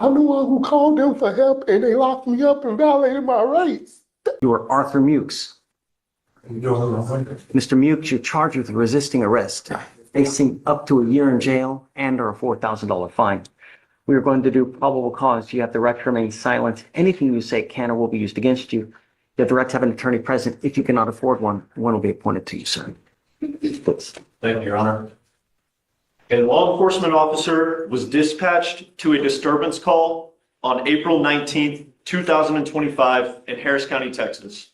I'm the one who called them for help and they locked me up and violated my rights. You are Arthur Mukes. Mr. Mukes, you're charged with resisting arrest, facing up to a year in jail and or a $4,000 fine. We are going to do probable cause. You have the right to remain silent. Anything you say can or will be used against you. You have the right to have an attorney present. If you cannot afford one will be appointed to you, sir. Please. Thank you, Your Honor. A law enforcement officer was dispatched to a disturbance call on April 19th, 2025 in Harris County, Texas.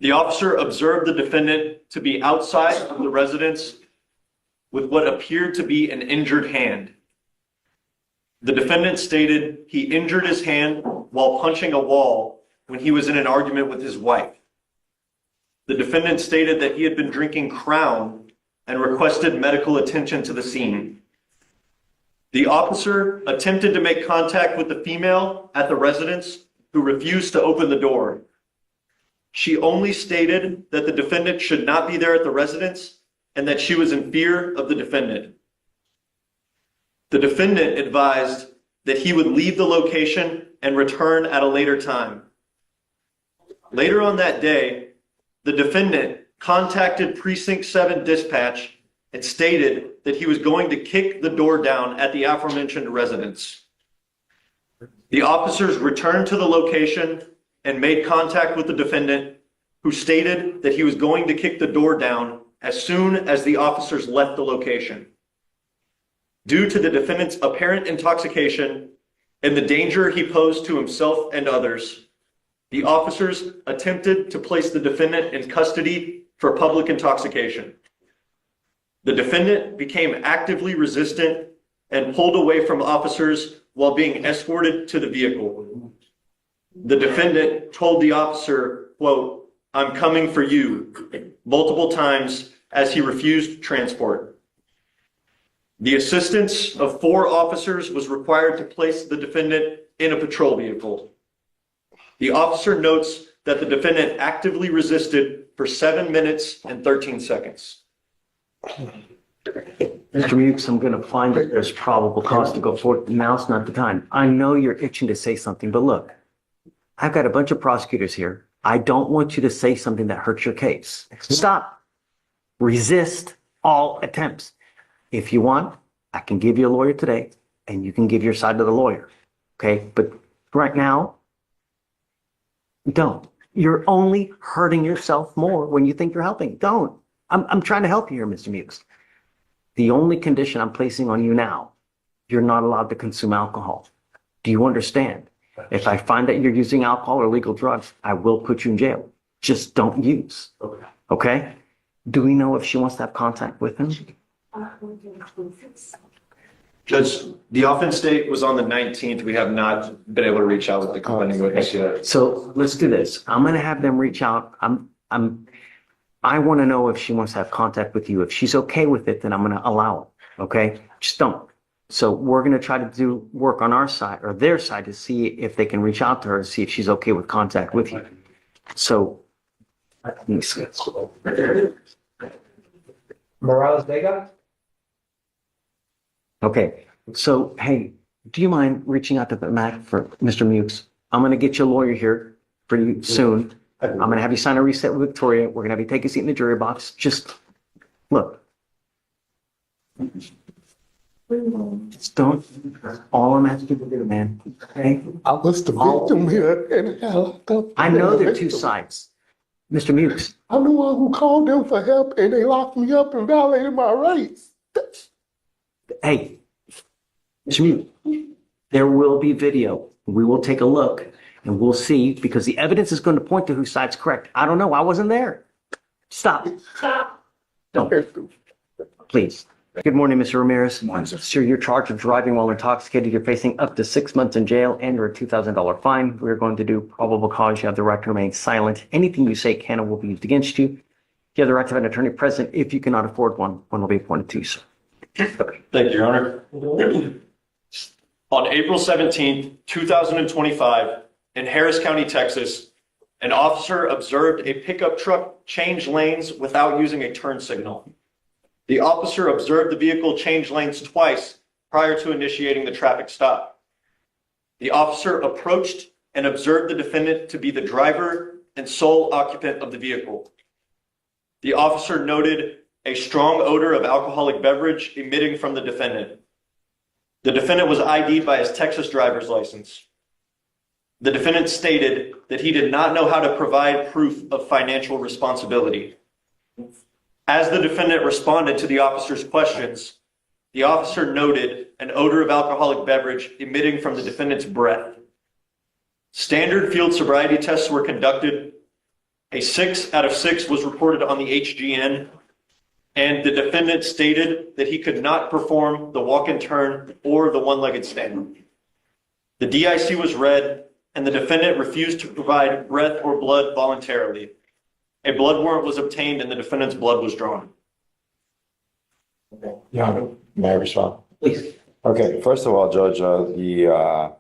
The officer observed the defendant to be outside of the residence with what appeared to be an injured hand. The defendant stated he injured his hand while punching a wall when he was in an argument with his wife. The defendant stated that he had been drinking Crown and requested medical attention to the scene. The officer attempted to make contact with the female at the residence who refused to open the door. She only stated that the defendant should not be there at the residence and that she was in fear of the defendant. The defendant advised that he would leave the location and return at a later time. Later on that day, the defendant contacted Precinct 7 dispatch and stated that he was going to kick the door down at the aforementioned residence. The officers returned to the location and made contact with the defendant, who stated that he was going to kick the door down as soon as the officers left the location. Due to the defendant's apparent intoxication and the danger he posed to himself and others, the officers attempted to place the defendant in custody for public intoxication. The defendant became actively resistant and pulled away from officers while being escorted to the vehicle. The defendant told the officer, quote, "I'm coming for you," multiple times as he refused transport. The assistance of 4 officers was required to place the defendant in a patrol vehicle. The officer notes that the defendant actively resisted for 7 minutes and 13 seconds. Mr. Mukes, I'm going to find that there's probable cause to go forward. Now's not the time. I know you're itching to say something, but look, I've got a bunch of prosecutors here. I don't want you to say something that hurts your case. Stop. Resist all attempts. If you want, I can give you a lawyer today and you can give your side to the lawyer. Okay. But right now, don't. You're only hurting yourself more when you think you're helping. Don't. I'm trying to help you here, Mr. Mukes. The only condition I'm placing on you now, you're not allowed to consume alcohol. Do you understand? If I find that you're using alcohol or illegal drugs, I will put you in jail. Just don't use. Okay? Do we know if she wants to have contact with him? Judge, the offense date was on the 19th. We have not been able to reach out with the complaining witness yet. So let's do this. I'm going to have them reach out. I want to know if she wants to have contact with you. If she's okay with it, then I'm going to allow it. Okay? Just don't. So we're going to try to do work on our side or their side to see if they can reach out to her to see if she's okay with contact with you. So let me see. Morales Vega? Okay. So, hey, do you mind reaching out to the Mac for Mr. Mukes? I'm going to get you a lawyer here for you soon. I'm going to have you sign a reset with Victoria. We're going to have you take a seat in the jury box. Just look. Just don't. All I'm asking you to do, man. Okay? I was the victim here and held up. I know there are two sides. Mr. Mukes. I'm the one who called them for help and they locked me up and violated my rights. Hey, Mr. Mukes, there will be video. We will take a look and we'll see because the evidence is going to point to whose side's correct. I don't know. I wasn't there. Stop. Don't. Please. Good morning, Mr. Ramirez. Sir, you're charged with driving while intoxicated. You're facing up to 6 months in jail and or a $2,000 fine. We're going to do probable cause. You have the right to remain silent. Anything you say can or will be used against you. You have the right to have an attorney present. If you cannot afford one will be appointed to you, sir. Thank you, Your Honor. On April 17th, 2025, in Harris County, Texas, an officer observed a pickup truck change lanes without using a turn signal. The officer observed the vehicle change lanes twice prior to initiating the traffic stop. The officer approached and observed the defendant to be the driver and sole occupant of the vehicle. The officer noted a strong odor of alcoholic beverage emitting from the defendant. The defendant was ID'd by his Texas driver's license. The defendant stated that he did not know how to provide proof of financial responsibility. As the defendant responded to the officer's questions, the officer noted an odor of alcoholic beverage emitting from the defendant's breath. Standard field sobriety tests were conducted. A 6 out of 6 was reported on the HGN, and the defendant stated that he could not perform the walk-in turn or the one-legged stand. The DIC was read, and the defendant refused to provide breath or blood voluntarily. A blood warrant was obtained, and the defendant's blood was drawn. Yeah, may I respond? Please. Okay, first of all, Judge, the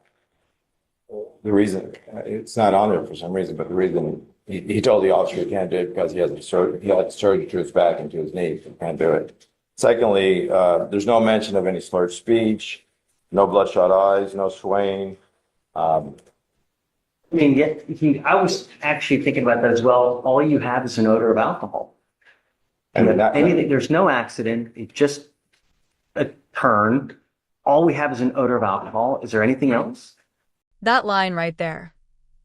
reason, it's not on there for some reason, but the reason he told the officer he can't do it because he had surgery to his back and to his knee, he can't do it. Secondly, there's no mention of any slurred speech, no bloodshot eyes, no swaying. I mean, I was actually thinking about that as well. All you have is an odor of alcohol. And There's no accident. It's just a turn. All we have is an odor of alcohol. Is there anything else? That line right there.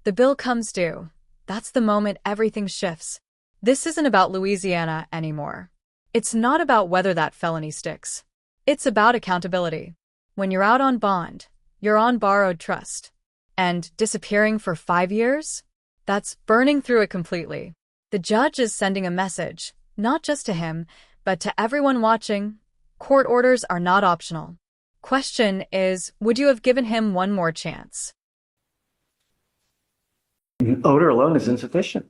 The bill comes due. That's the moment everything shifts. This isn't about Louisiana anymore. It's not about whether that felony sticks. It's about accountability. When you're out on bond, you're on borrowed trust. And disappearing for 5 years? That's burning through it completely. The judge is sending a message, not just to him, but to everyone watching. Court orders are not optional. Question is, would you have given him one more chance? Odor alone is insufficient.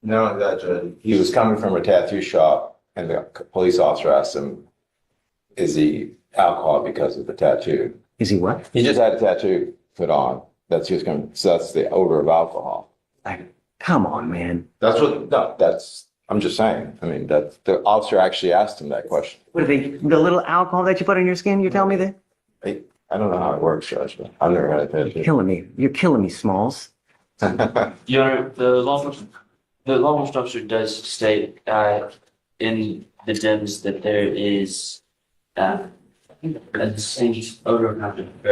No, that Judge, he was coming from a tattoo shop and the police officer asked him, is he alcohol because of the tattoo? Is he what? He just had a tattoo put on. That's the odor of alcohol. Come on, man. I'm just saying. I mean, that the officer actually asked him that question. What are they, the little alcohol that you put on your skin, you tell me that? I don't know how it works, Judge, but I've never had a tattoo. You're killing me, Smalls. Your Honor, the law enforcement officer does state in the DIMS that there is a distinct odor of an alcoholic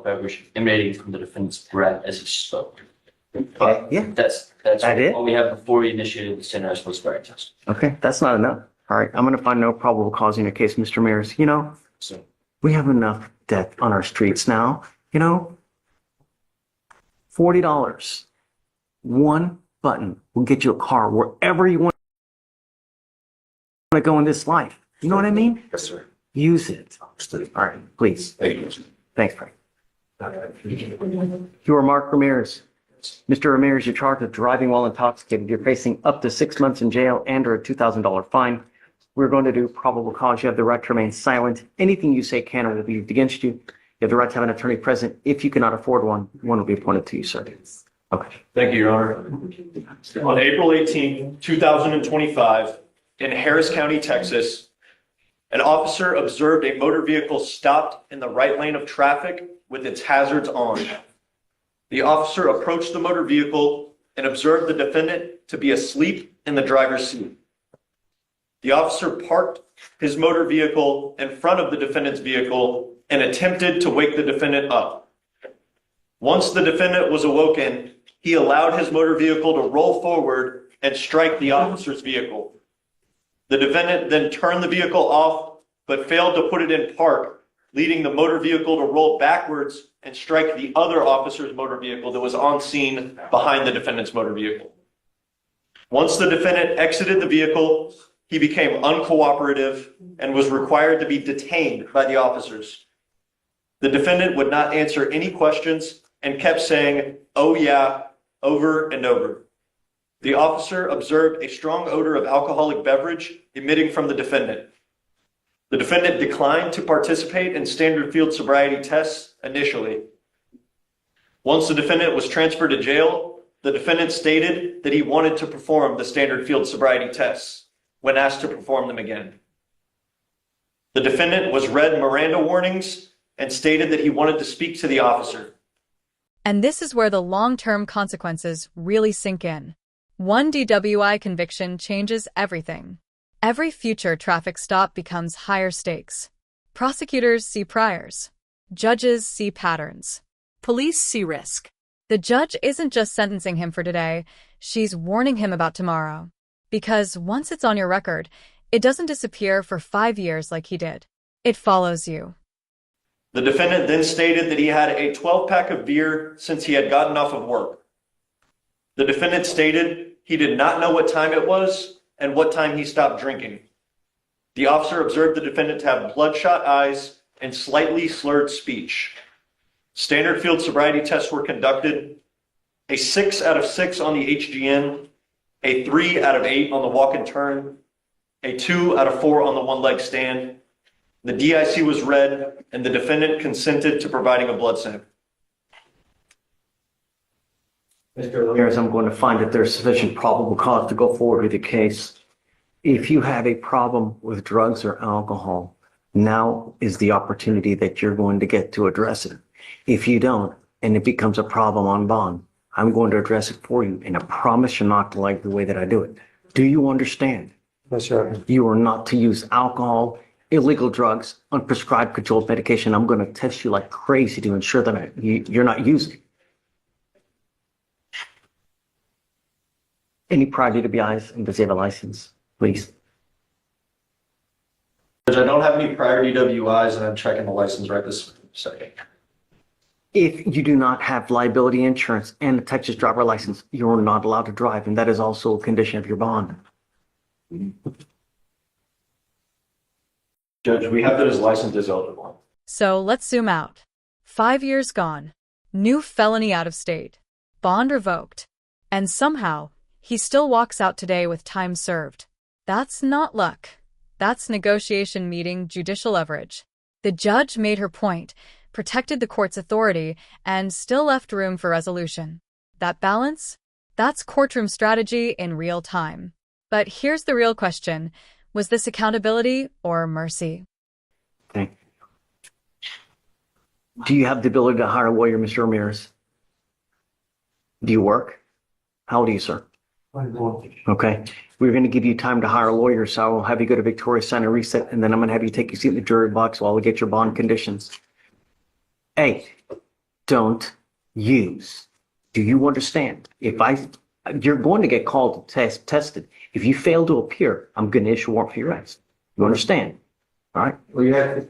beverage emanating from the defendant's breath as he spoke. Yeah. That's That it? all we have before we initiated the standardized sobriety test. Okay, that's not enough. All right, I'm going to find no probable cause in your case, Mr. Mears. You know, So we have enough death on our streets now. You know, $40. One button will get you a car wherever you want to go in this life. You know what I mean? Yes, sir. Use it. All right, please. Thank you. Thanks, Frank. You are Mark Ramirez. Mr. Ramirez, you're charged with driving while intoxicated. You're facing up to 6 months in jail and or a $2,000 fine. We're going to do probable cause. You have the right to remain silent. Anything you say can or will be used against you. You have the right to have an attorney present. If you cannot afford one, one will be appointed to you, sir. Okay. Thank you, Your Honor. On April 18, 2025, in Harris County, Texas, an officer observed a motor vehicle stopped in the right lane of traffic with its hazards on. The officer approached the motor vehicle and observed the defendant to be asleep in the driver's seat. The officer parked his motor vehicle in front of the defendant's vehicle and attempted to wake the defendant up. Once the defendant was awoken, he allowed his motor vehicle to roll forward and strike the officer's vehicle. The defendant then turned the vehicle off, but failed to put it in park, leading the motor vehicle to roll backwards and strike the other officer's motor vehicle that was on scene behind the defendant's motor vehicle. Once the defendant exited the vehicle, he became uncooperative and was required to be detained by the officers. The defendant would not answer any questions and kept saying, "Oh yeah," over and over. The officer observed a strong odor of alcoholic beverage emitting from the defendant. The defendant declined to participate in standard field sobriety tests initially. Once the defendant was transferred to jail, the defendant stated that he wanted to perform the standard field sobriety tests when asked to perform them again. The defendant was read Miranda warnings and stated that he wanted to speak to the officer. And this is where the long-term consequences really sink in. One DWI conviction changes everything. Every future traffic stop becomes higher stakes. Prosecutors see priors. Judges see patterns. Police see risk. The judge isn't just sentencing him for today, she's warning him about tomorrow. Because once it's on your record, it doesn't disappear for 5 years like he did. It follows you. The defendant then stated that he had a 12-pack of beer since he had gotten off of work. The defendant stated he did not know what time it was and what time he stopped drinking. The officer observed the defendant to have bloodshot eyes and slightly slurred speech. Standard field sobriety tests were conducted. A 6 out of 6 on the HGN, a 3 out of 8 on the walk and turn, a 2 out of 4 on the one-leg stand. The DIC was read, and the defendant consented to providing a blood sample. Mr. Ramirez, I'm going to find that there's sufficient probable cause to go forward with the case. If you have a problem with drugs or alcohol, now is the opportunity that you're going to get to address it. If you don't, and it becomes a problem on bond, I'm going to address it for you, and I promise you're not to like the way that I do it. Do you understand? Yes, sir. You are not to use alcohol, illegal drugs, unprescribed controlled medication. I'm going to test you like crazy to ensure that you're not using. Any prior DWIs, and does he have a license? Please. Judge, I don't have any prior DWIs, and I'm checking the license right this second. If you do not have liability insurance and a Texas driver license, you're not allowed to drive, and that is also a condition of your bond. Judge, we have that his license is eligible. So let's zoom out. 5 years gone. New felony out of state. Bond revoked. And somehow, he still walks out today with time served. That's not luck. That's negotiation meeting judicial leverage. The judge made her point, protected the court's authority, and still left room for resolution. That balance? That's courtroom strategy in real time. But here's the real question. Was this accountability or mercy? Okay. Do you have the ability to hire a lawyer, Mr. Ramirez? Do you work? How old are you, sir? Okay. We're going to give you time to hire a lawyer, so I will have you go to Victoria, sign a reset, and then I'm going to have you take your seat in the jury box while we get your bond conditions. A, don't use. Do you understand? You're going to get called to tested. If you fail to appear, I'm going to issue a warrant for your arrest. You understand? All right? Well, you have